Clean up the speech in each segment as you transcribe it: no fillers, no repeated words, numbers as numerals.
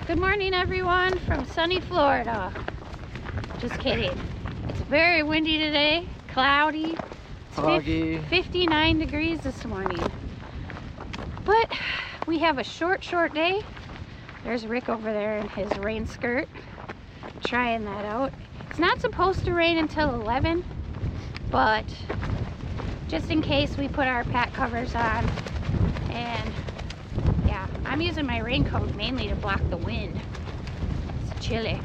Good morning, everyone, from sunny Florida. Just kidding. It's very windy today, cloudy. It's foggy. 59 degrees this morning. But we have a short day. There's Rick over there in his rain skirt, trying that out. It's not supposed to rain until 11, but just in case, we put our pack covers on. And yeah, I'm using my raincoat mainly to block the wind. It's chilly.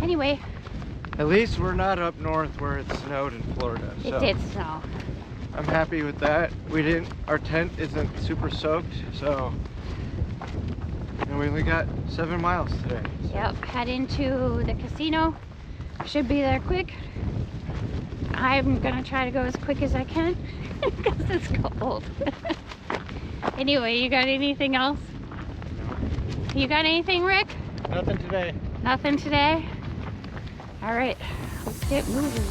Anyway. At least we're not up north where it snowed in Florida. It So did snow. I'm happy with that. Our tent isn't super soaked, so. And we only got 7 miles today. So. Yep, head into the casino. Should be there quick. I'm gonna try to go as quick as I can because it's cold. Anyway, you got anything else? No. You got anything, Rick? Nothing today. Nothing today? All right, let's get moving.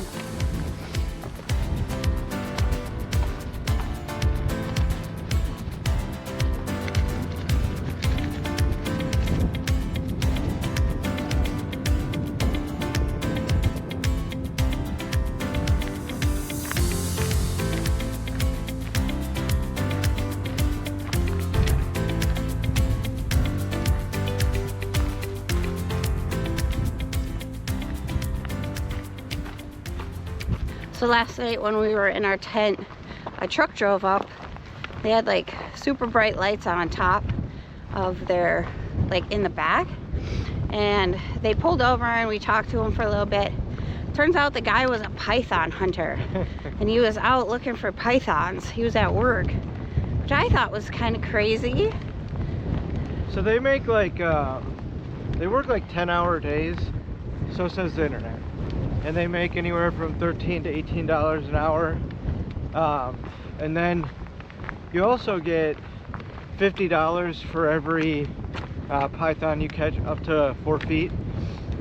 So last night when we were in our tent, a truck drove up. They had like super bright lights on top of their, like in the back. And they pulled over and we talked to him for a little bit. Turns out the guy was a python hunter. And he was out looking for pythons. He was at work, which I thought was kind of crazy. So they make like, they work like 10-hour days. So says the internet. And they make anywhere from $13 to $18 an hour. And then you also get $50 for every python you catch up to 4 feet.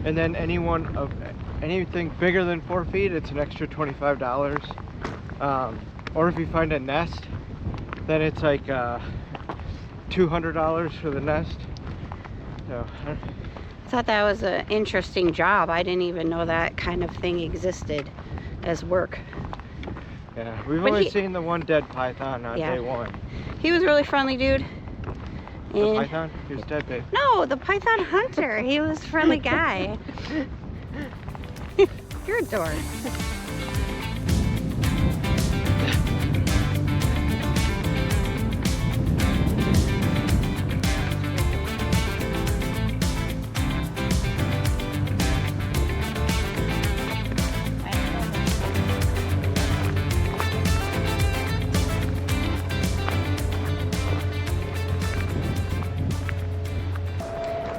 And then anything bigger than 4 feet, it's an extra $25. Or if you find a nest, then it's like $200 for the nest. So. I thought that was an interesting job. I didn't even know that kind of thing existed as work. Yeah, we've only seen the one dead python on day one. He was a really friendly dude. The python? He was dead, babe. No, the python hunter. He was a friendly guy. You're a dork.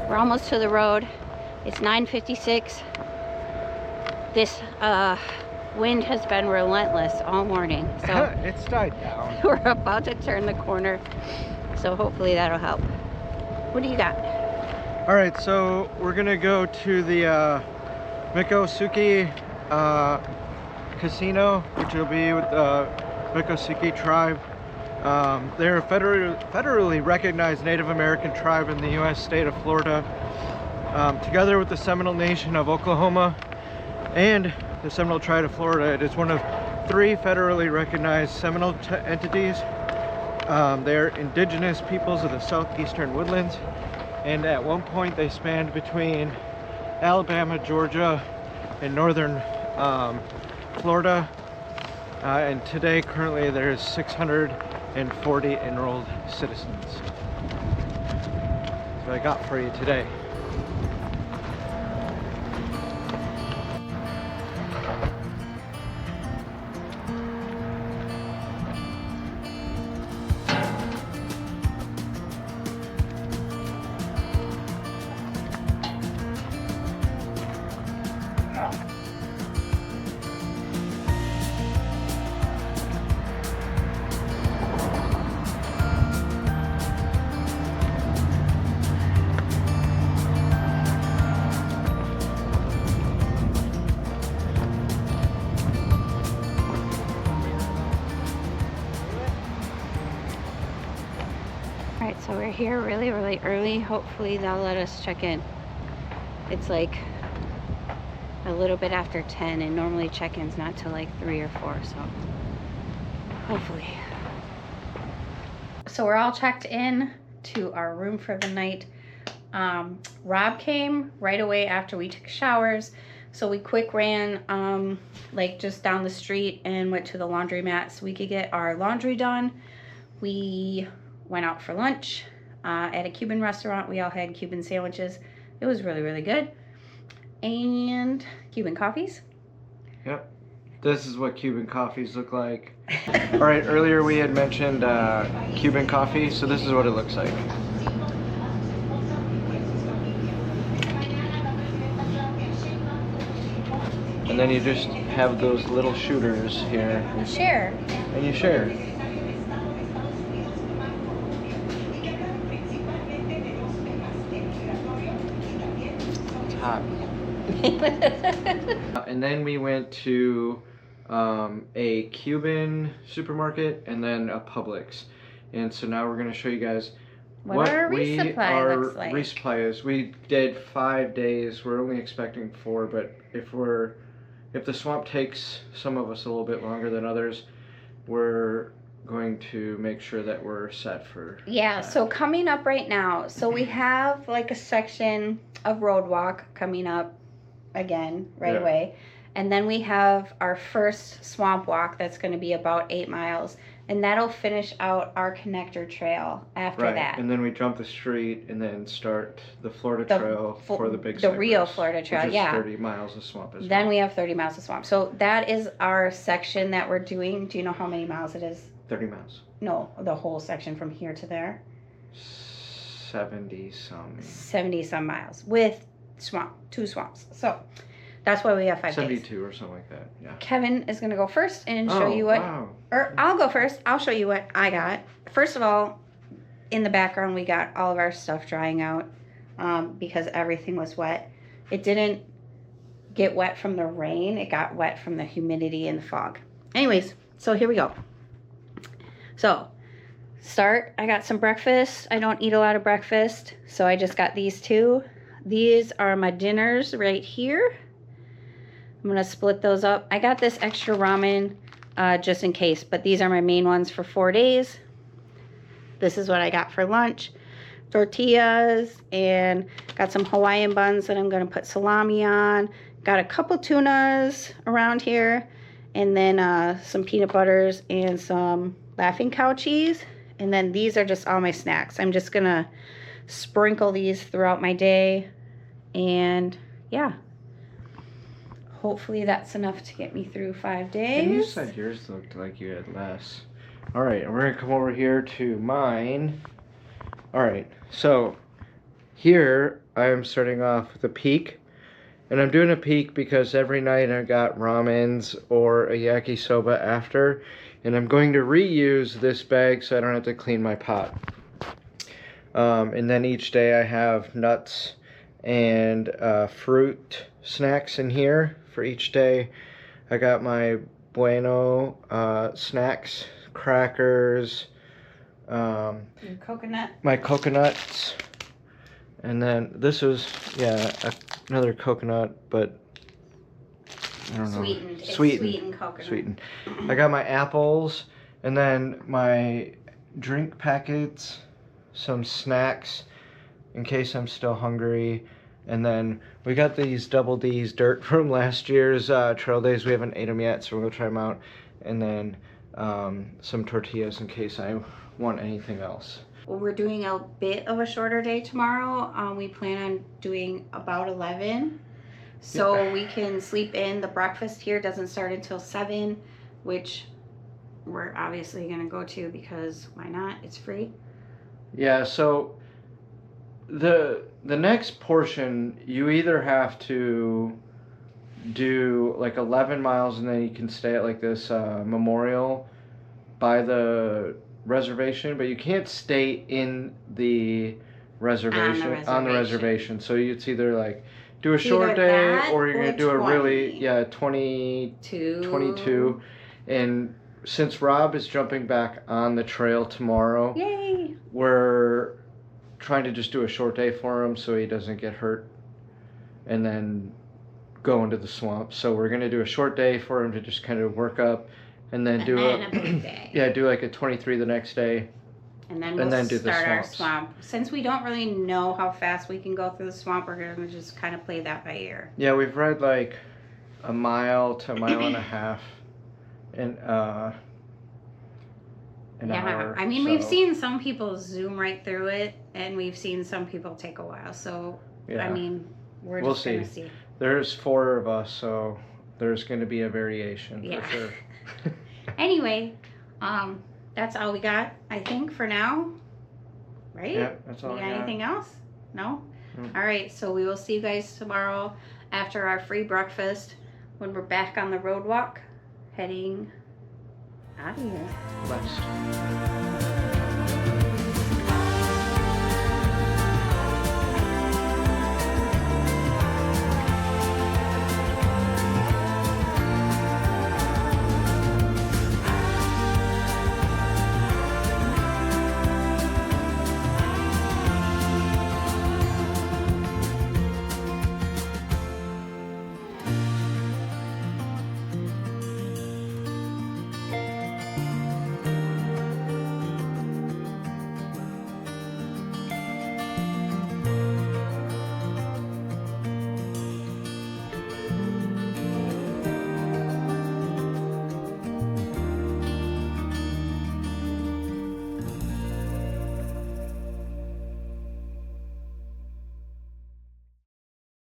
We're almost to the road. It's 9:56. This wind has been relentless all morning. So it's died down. We're about to turn the corner. So hopefully that'll help. What do you got? All right, so we're gonna go to the Miccosukee Casino, which will be with the Miccosukee tribe. They're a federally recognized Native American tribe in the U.S. state of Florida, together with the Seminole Nation of Oklahoma and the Seminole Tribe of Florida. It is one of 3 federally recognized Seminole entities. They are indigenous peoples of the southeastern woodlands, and at one point they spanned between Alabama, Georgia, and northern Florida. And today, currently, there's 640 enrolled citizens. That's what I got for you today. Alright, so we're here really, really early. Hopefully they'll let us check in. It's like a little bit after 10, and normally check-in's not till like 3 or 4, so hopefully. So we're all checked in to our room for the night. Rob came right away after we took showers, so we quick ran like just down the street and went to the laundromat so we could get our laundry done. We went out for lunch at a Cuban restaurant. We all had Cuban sandwiches. It was really, really good. And Cuban coffees. Yep. This is what Cuban coffees look like. All right, earlier we had mentioned Cuban coffee, so this is what it looks like. And then you just have those little shooters here. You share. And you share. It's hot. And then we went to a Cuban supermarket and then a Publix. And so now we're going to show you guys what our resupply looks like. Resupply is. We did 5 days. We're only expecting 4, but if the swamp takes some of us a little bit longer than others, we're going to make sure that we're set for that. So coming up right now, so we have like a section of road walk coming up again right away, and then we have our first swamp walk that's going to be about 8 miles, and that'll finish out our connector trail after that. And then we jump the street and then start the Florida Trail for the big cypress, real Florida Trail, which is 30 miles of swamp as well. Then we have 30 miles of swamp. So that is our section that we're doing. Do you know how many miles it is? 30 miles. No, the whole section from here to there. 70 some. 70 some miles with swamp, 2 swamps. So that's why we have 5 days. 72 or something like that. Yeah. Kevin is going to go first and show you what. Wow. Or I'll go first. I'll show you what I got. First of all, in the background we got all of our stuff drying out because everything was wet. It didn't get wet from the rain. It got wet from the humidity and the fog. Anyways, so here we go. So, I got some breakfast. I don't eat a lot of breakfast, so I just got these 2. These are my dinners right here. I'm going to split those up. I got this extra ramen just in case, but these are my main ones for 4 days. This is what I got for lunch. Tortillas, and got some Hawaiian buns that I'm going to put salami on. Got a couple tunas around here, and then some peanut butters and some Laughing Cow cheese. And then these are just all my snacks. I'm just going to sprinkle these throughout my day, and yeah. Hopefully that's enough to get me through 5 days. And you said yours looked like you had less. All right, and we're going to come over here to mine. All right, so here I am starting off with a peak. And I'm doing a peak because every night I got ramens or a yakisoba after. And I'm going to reuse this bag so I don't have to clean my pot. And then each day I have nuts and fruit snacks in here for each day. I got my Bueno snacks, crackers, Your coconut. my coconuts, and then this was another coconut, but I don't know. Sweetened. It's Sweetened. sweetened coconut. Sweetened. I got my apples, and then my drink packets, some snacks in case I'm still hungry, and then we got these Double D's dirt from last year's trail days. We haven't ate them yet, so we're gonna try them out, and then some tortillas in case I want anything else. Well, we're doing a bit of a shorter day tomorrow. We plan on doing about 11. So we can sleep in. The breakfast here doesn't start until 7, which we're obviously going to go to because why not? It's free. Yeah, so the next portion, you either have to do like 11 miles and then you can stay at like this memorial by the reservation, but you can't stay in the reservation on the reservation. So it's either like do a short day or you're gonna do a really 22. And since Rob is jumping back on the trail tomorrow, yay, we're trying to just do a short day for him so he doesn't get hurt and then go into the swamp. So we're going to do a short day for him to just kind of work up and then do a big day. Yeah, do like a 23 the next day. And then we'll start our swamp. Since we don't really know how fast we can go through the swamp, we're going to just kind of play that by ear. Yeah, we've read like a mile to a mile and a half in an hour. I mean, we've seen some people zoom right through it, and we've seen some people take a while. So, I mean, we'll just going to see. There's 4 of us, so there's going to be a variation for sure. Anyway, that's all we got, I think, for now. Right? Yeah, that's all we got. Anything else? No? All right, so we will see you guys tomorrow after our free breakfast when we're back on the road walk, heading out of here. West.